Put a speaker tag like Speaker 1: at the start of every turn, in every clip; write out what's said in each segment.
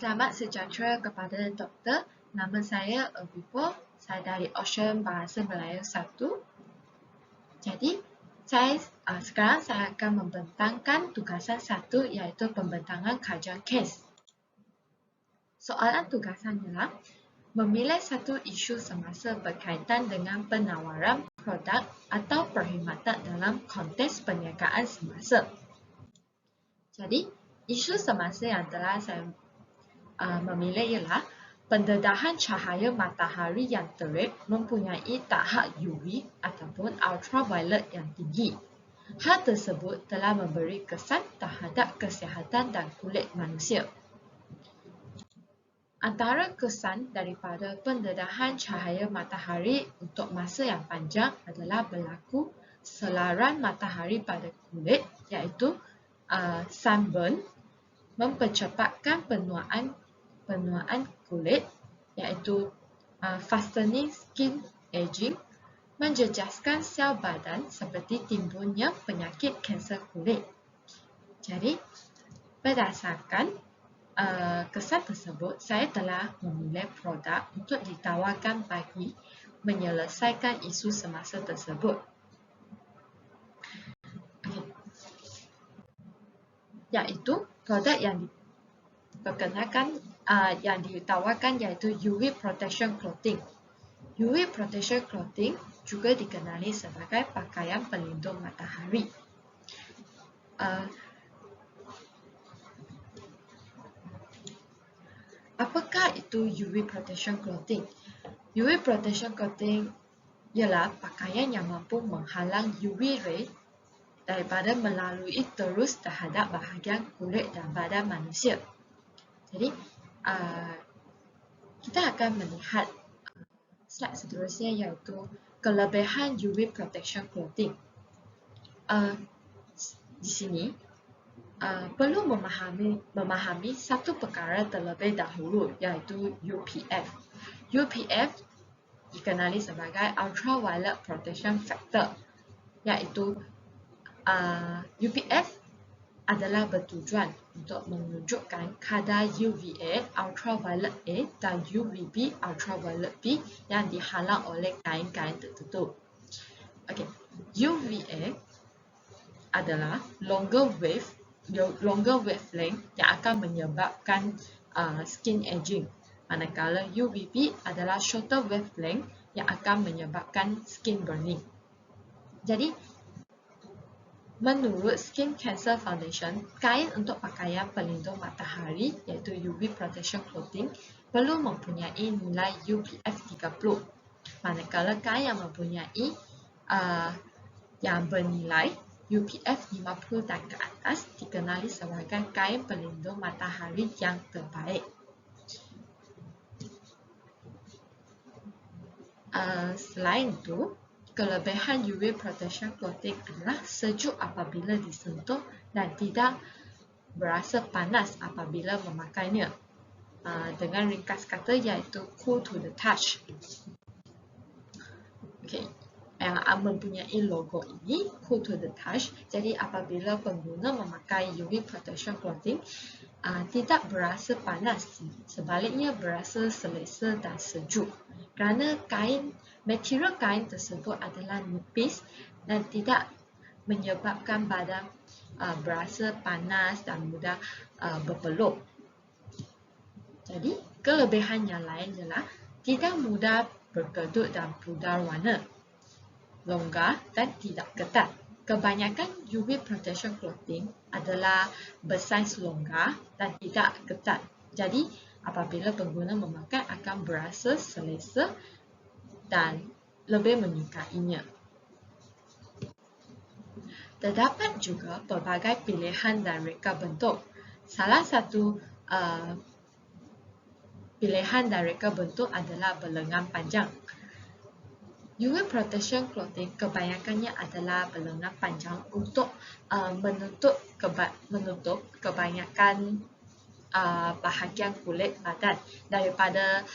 Speaker 1: Selamat sejahtera kepada doktor. Nama saya Avipo. Saya dari Ocean Bahasa Melayu 1. Jadi, sekarang saya akan membentangkan tugasan 1 iaitu pembentangan kajian kes. Soalan tugasan ialah memilih satu isu semasa berkaitan dengan penawaran produk atau perkhidmatan dalam konteks perniagaan semasa. Jadi, isu semasa yang telah saya memilih ialah pendedahan cahaya matahari yang terik mempunyai tahap UV ataupun ultraviolet yang tinggi. Hal tersebut telah memberi kesan terhadap kesihatan dan kulit manusia. Antara kesan daripada pendedahan cahaya matahari untuk masa yang panjang adalah berlaku selaran matahari pada kulit iaitu sunburn, mempercepatkan penuaan kulit iaitu fastening skin aging, menjejaskan sel badan seperti timbulnya penyakit kanser kulit. Jadi, berdasarkan kesan tersebut, saya telah memilih produk untuk ditawarkan bagi menyelesaikan isu semasa tersebut. Iaitu produk yang ditawarkan iaitu UV Protection Clothing. UV Protection Clothing juga dikenali sebagai pakaian pelindung matahari. Apakah itu UV Protection Clothing? UV Protection Clothing ialah pakaian yang mampu menghalang UV ray daripada melalui terus terhadap bahagian kulit dan badan manusia. Jadi, kita akan melihat slide seterusnya iaitu kelebihan UV Protection Clothing. Di sini, perlu memahami satu perkara terlebih dahulu iaitu UPF. UPF dikenali sebagai Ultraviolet Protection Factor, iaitu UPF adalah bertujuan untuk menunjukkan kadar UVA Ultraviolet A dan UVB Ultraviolet B yang dihalang oleh kain-kain tertentu. UVA adalah longer wavelength yang akan menyebabkan skin aging, manakala UVB adalah shorter wavelength yang akan menyebabkan skin burning. Jadi, menurut Skin Cancer Foundation, kain untuk pakaian pelindung matahari iaitu UV Protection Clothing perlu mempunyai nilai UPF 30, manakala kain yang mempunyai yang bernilai UPF 50 dan ke atas dikenali sebagai kain pelindung matahari yang terbaik. Selain itu, kelebihan UV Protection Clothing adalah sejuk apabila disentuh dan tidak berasa panas apabila memakainya. Dengan ringkas kata iaitu cool to the touch. Yang mempunyai logo ini, cool to the touch. Jadi apabila pengguna memakai UV Protection Clothing, tidak berasa panas, sebaliknya berasa selesa dan sejuk. Kerana material kain tersebut adalah nipis dan tidak menyebabkan badan berasa panas dan mudah berpeluh. Jadi, kelebihan yang lain ialah tidak mudah berkedut dan pudar warna, longgar dan tidak ketat. Kebanyakan UV Protection Clothing adalah bersaiz longgar dan tidak ketat. Jadi, apabila pengguna memakai akan berasa selesa dan lebih menyukainya. Terdapat juga pelbagai pilihan dan reka bentuk. Salah satu pilihan dan reka bentuk adalah berlengan panjang. UV Protection Clothing kebanyakannya adalah berlengan panjang untuk menutup kebanyakan bahagian kulit badan daripada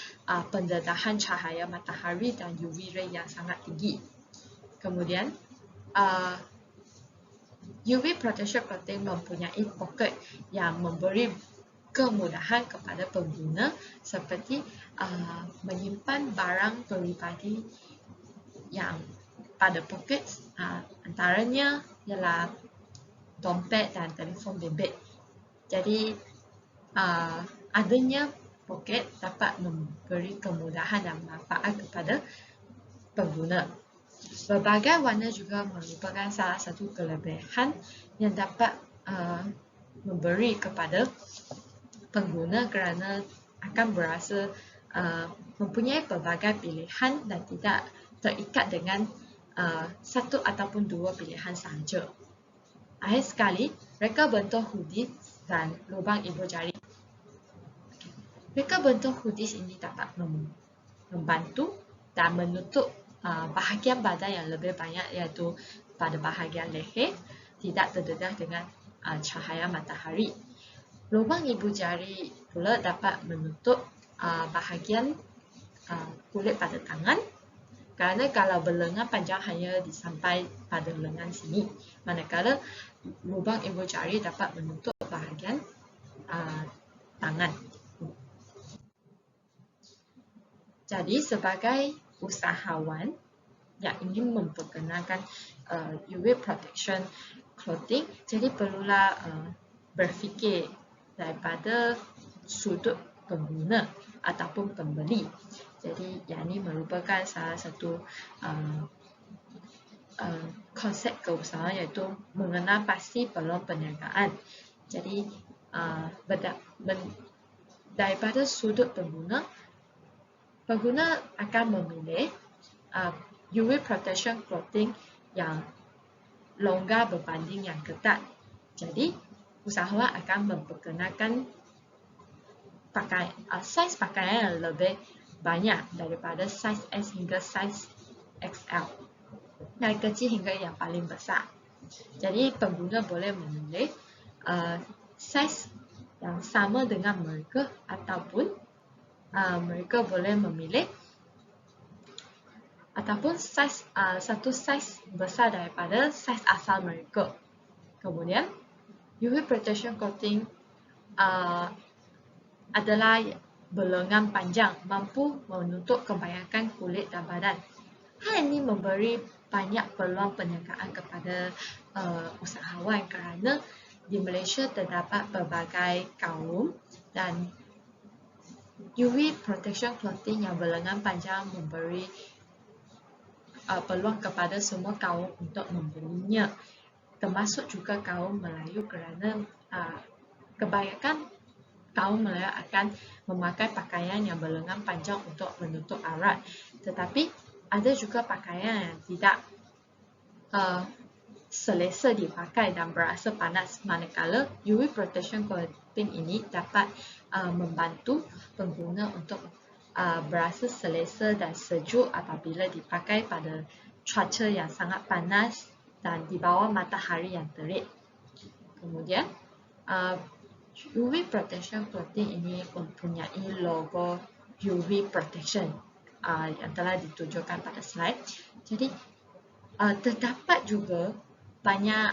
Speaker 1: pendedahan cahaya matahari dan UV ray yang sangat tinggi. Kemudian, UV Protection Clothing mempunyai poket yang memberi kemudahan kepada pengguna seperti menyimpan barang peribadi yang pada poket, antaranya ialah dompet dan telefon bimbit. Jadi adanya poket dapat memberi kemudahan dan manfaat kepada pengguna. Berbagai warna juga merupakan salah satu kelebihan yang dapat memberi kepada pengguna kerana akan berasa mempunyai pelbagai pilihan dan tidak terikat dengan satu ataupun dua pilihan sahaja. Akhir sekali, reka bentuk hoodies dan lubang ibu jari. Reka bentuk hoodies ini dapat membantu dan menutup bahagian badan yang lebih banyak, iaitu pada bahagian leher, tidak terdedah dengan cahaya matahari. Lubang ibu jari pula dapat menutup bahagian kulit pada tangan, kerana kalau berlengan panjang hanya disampai pada lengan sini, manakala lubang ibu jari dapat menutup bahagian tangan. Jadi sebagai usahawan yang ingin memperkenalkan UV protection clothing, jadi perlulah berfikir daripada sudut pengguna ataupun pembeli. Jadi yang ini merupakan salah satu konsep keusahaan, iaitu mengenal pasti peluang perniagaan. Jadi daripada sudut pengguna akan memilih UV protection clothing yang longgar berbanding yang ketat. Jadi usahawan akan memperkenalkan saiz pakaian yang lebih banyak daripada saiz S hingga saiz XL, dari kecil hingga yang paling besar. Jadi pengguna boleh memilih saiz yang sama dengan mereka, ataupun mereka boleh memilih ataupun satu saiz besar daripada saiz asal mereka. Kemudian UV protection clothing adalah berlengan panjang, mampu menutup kebanyakan kulit dan badan. Hal ini memberi banyak peluang perniagaan kepada usahawan, kerana di Malaysia terdapat pelbagai kaum, dan UV protection clothing yang berlengan panjang memberi peluang kepada semua kaum untuk membelinya, termasuk juga kaum Melayu, kerana kebanyakan kaum Melayu akan memakai pakaian yang berlengan panjang untuk menutup aurat. Tetapi ada juga pakaian yang tidak selesa dipakai dan berasa panas, manakala UV protection clothing ini dapat membantu pengguna untuk berasa selesa dan sejuk apabila dipakai pada cuaca yang sangat panas dan di bawah matahari yang terik. Kemudian UV protection clothing ini mempunyai logo UV protection yang telah ditunjukkan pada slide. Jadi terdapat juga banyak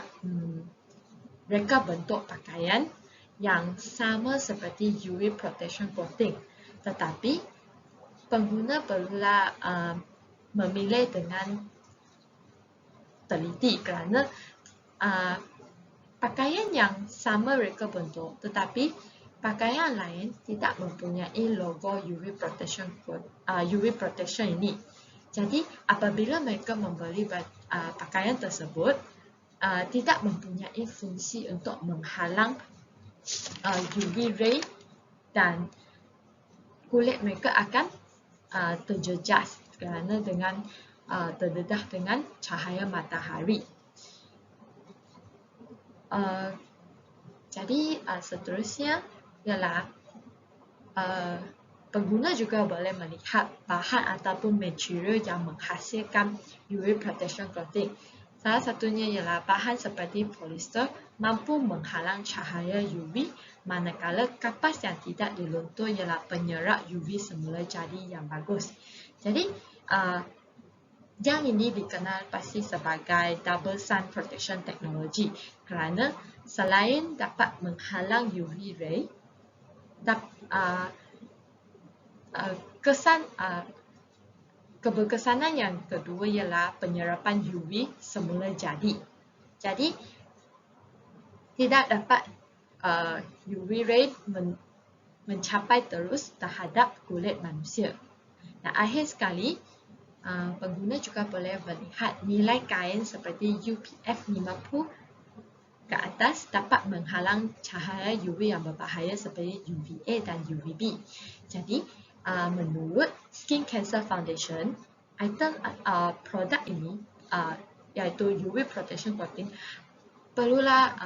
Speaker 1: reka bentuk pakaian yang sama seperti UV protection clothing, tetapi pengguna perlulah memilih dengan teliti, kerana pakaian yang sama reka bentuk tetapi pakaian lain tidak mempunyai logo UV protection ini. Jadi apabila mereka membeli pakaian tersebut, tidak mempunyai fungsi untuk menghalang UV ray, dan kulit mereka akan terjejas kerana dengan terdedah dengan cahaya matahari. Jadi seterusnya ialah pengguna juga boleh melihat bahan ataupun material yang menghasilkan UV protection clothing. Salah satunya ialah bahan seperti polyester mampu menghalang cahaya UV, manakala kapas yang tidak diluntur ialah penyerap UV semula jadi yang bagus. Jadi yang ini dikenal pasti sebagai double sun protection technology, kerana selain dapat menghalang UV ray, keberkesanan yang kedua ialah penyerapan UV semula jadi. Jadi tidak dapat UV ray mencapai terus terhadap kulit manusia. Dan akhir sekali, pengguna juga boleh melihat nilai kain seperti UPF 50 ke atas dapat menghalang cahaya UV yang berbahaya seperti UVA dan UVB. Jadi, menurut Skin Cancer Foundation, item produk ini iaitu UV Protection Coating perlulah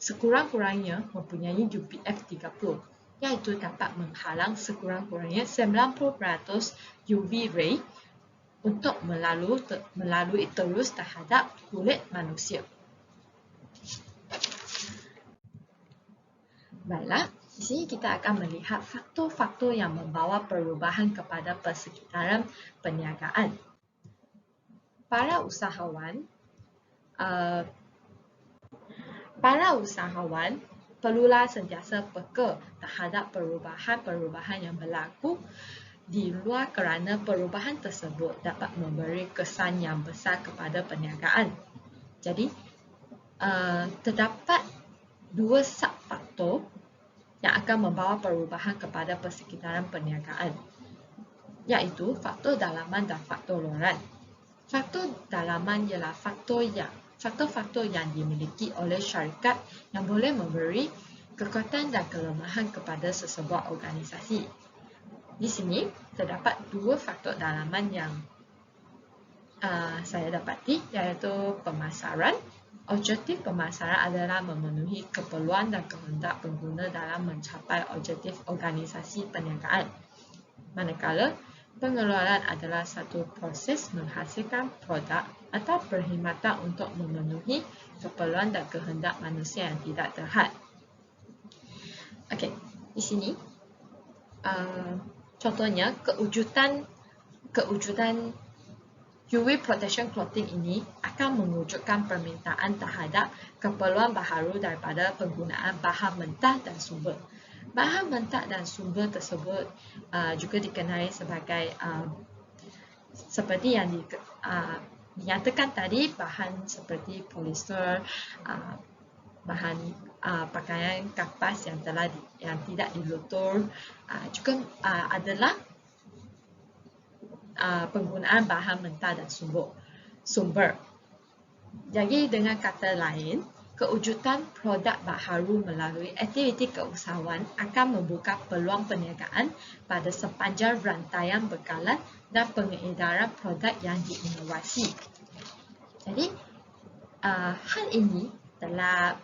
Speaker 1: sekurang-kurangnya mempunyai UPF 30, iaitu dapat menghalang sekurang-kurangnya 90% UV ray untuk melalui terus terhadap kulit manusia. Baiklah, di sini kita akan melihat faktor-faktor yang membawa perubahan kepada persekitaran perniagaan. Para usahawan perlulah sentiasa peka terhadap perubahan-perubahan yang berlaku di luar kerana perubahan tersebut dapat memberi kesan yang besar kepada perniagaan. Jadi, terdapat dua sub-faktor yang akan membawa perubahan kepada persekitaran perniagaan, iaitu faktor dalaman dan faktor luaran. Faktor dalaman ialah faktor-faktor yang dimiliki oleh syarikat yang boleh memberi kekuatan dan kelemahan kepada sesebuah organisasi. Di sini terdapat dua faktor dalaman yang saya dapati, iaitu pemasaran. Objektif pemasaran adalah memenuhi keperluan dan kehendak pengguna dalam mencapai objektif organisasi perniagaan. Manakala pengeluaran adalah satu proses menghasilkan produk atau perkhidmatan untuk memenuhi keperluan dan kehendak manusia yang tidak terhad. Okey, di sini contohnya kewujudan UV Protection Clothing ini akan mewujudkan permintaan terhadap keperluan baharu daripada penggunaan bahan mentah dan sumber. Bahan mentah dan sumber tersebut juga dikenali sebagai seperti yang dinyatakan tadi, bahan seperti polyester, bahan pakaian kapas yang tidak dilutur, juga adalah penggunaan bahan mentah dan sumber. Jadi dengan kata lain, kewujudan produk baharu melalui aktiviti keusahawan akan membuka peluang perniagaan pada sepanjang rantaian bekalan dan pengedaran produk yang diinovasi. Jadi, hal ini telah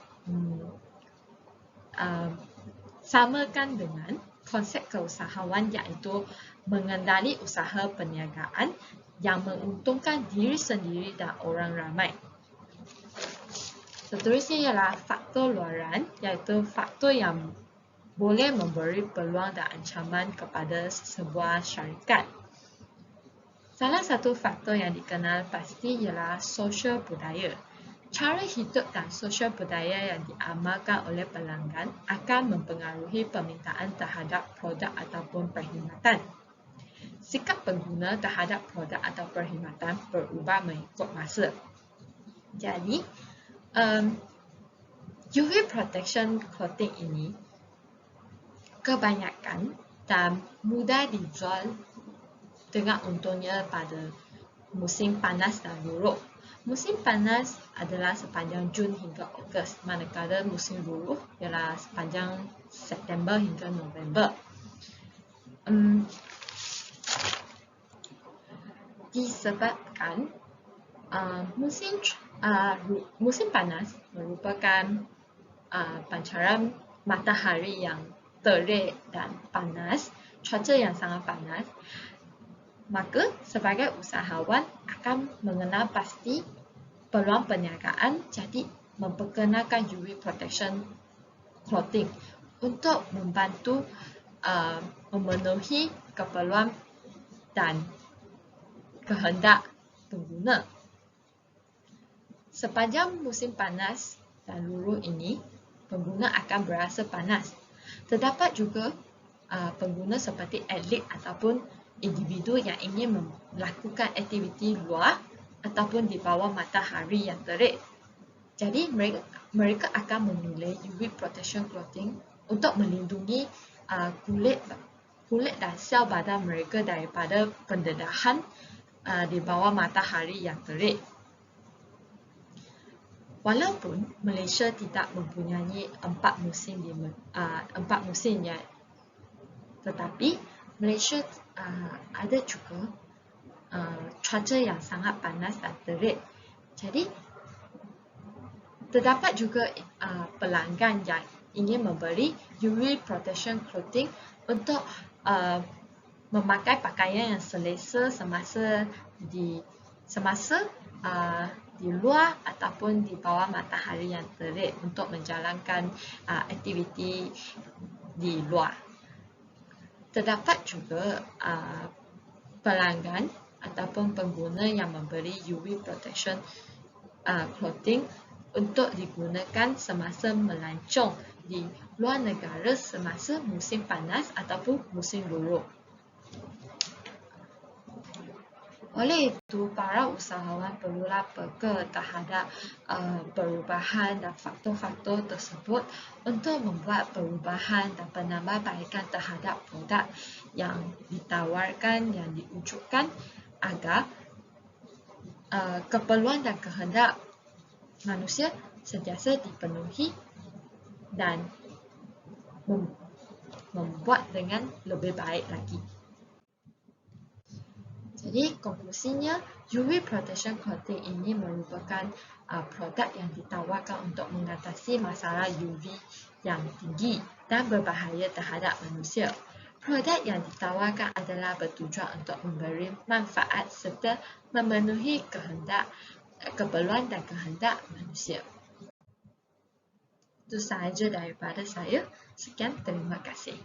Speaker 1: samakan dengan konsep keusahawan, iaitu mengendali usaha perniagaan yang menguntungkan diri sendiri dan orang ramai. Seterusnya ialah faktor luaran, iaitu faktor yang boleh memberi peluang dan ancaman kepada sebuah syarikat. Salah satu faktor yang dikenal pasti ialah sosial budaya. Cara hidup dan sosial budaya yang diamalkan oleh pelanggan akan mempengaruhi permintaan terhadap produk ataupun perkhidmatan. Sikap pengguna terhadap produk atau perkhidmatan berubah mengikut masa. Jadi, UV Protection Clothing ini kebanyakan dan mudah dijual dengan untungnya pada musim panas dan luruh. Musim panas adalah sepanjang Jun hingga Ogos, manakala musim luruh ialah sepanjang September hingga November. Disebabkan musim panas merupakan pancaran matahari yang terik dan panas, cuaca yang sangat panas, maka sebagai usahawan akan mengenal pasti peluang perniagaan, jadi memperkenalkan UV Protection Clothing untuk membantu memenuhi keperluan dan kehendak pengguna. Sepanjang musim panas dan luruh ini, pengguna akan berasa panas. Terdapat juga pengguna seperti atlet ataupun individu yang ingin melakukan aktiviti luar ataupun di bawah matahari yang terik. Jadi mereka akan memilih UV protection clothing untuk melindungi kulit dan sel badan mereka daripada pendedahan di bawah matahari yang terik. Walaupun Malaysia tidak mempunyai 4 musim ya, tetapi Malaysia ada juga cuaca yang sangat panas dan terik. Jadi terdapat juga pelanggan yang ingin membeli UV protection clothing untuk memakai pakaian yang selesa semasa di luar ataupun di bawah matahari yang terik untuk menjalankan aktiviti di luar. Terdapat juga pelanggan ataupun pengguna yang membeli UV protection clothing untuk digunakan semasa melancong di luar negara semasa musim panas ataupun musim buruk. Oleh itu, para usahawan perlulah peka terhadap perubahan dan faktor-faktor tersebut untuk membuat perubahan dan penambahbaikan terhadap produk yang ditawarkan, yang diwujudkan agar keperluan dan kehendak manusia sentiasa dipenuhi dan membuat dengan lebih baik lagi. Jadi konklusinya, UV protection clothing ini merupakan produk yang ditawarkan untuk mengatasi masalah UV yang tinggi dan berbahaya terhadap manusia. Produk yang ditawarkan adalah bertujuan untuk memberi manfaat serta memenuhi keperluan dan kehendak manusia. Itu sahaja daripada saya. Sekian, terima kasih.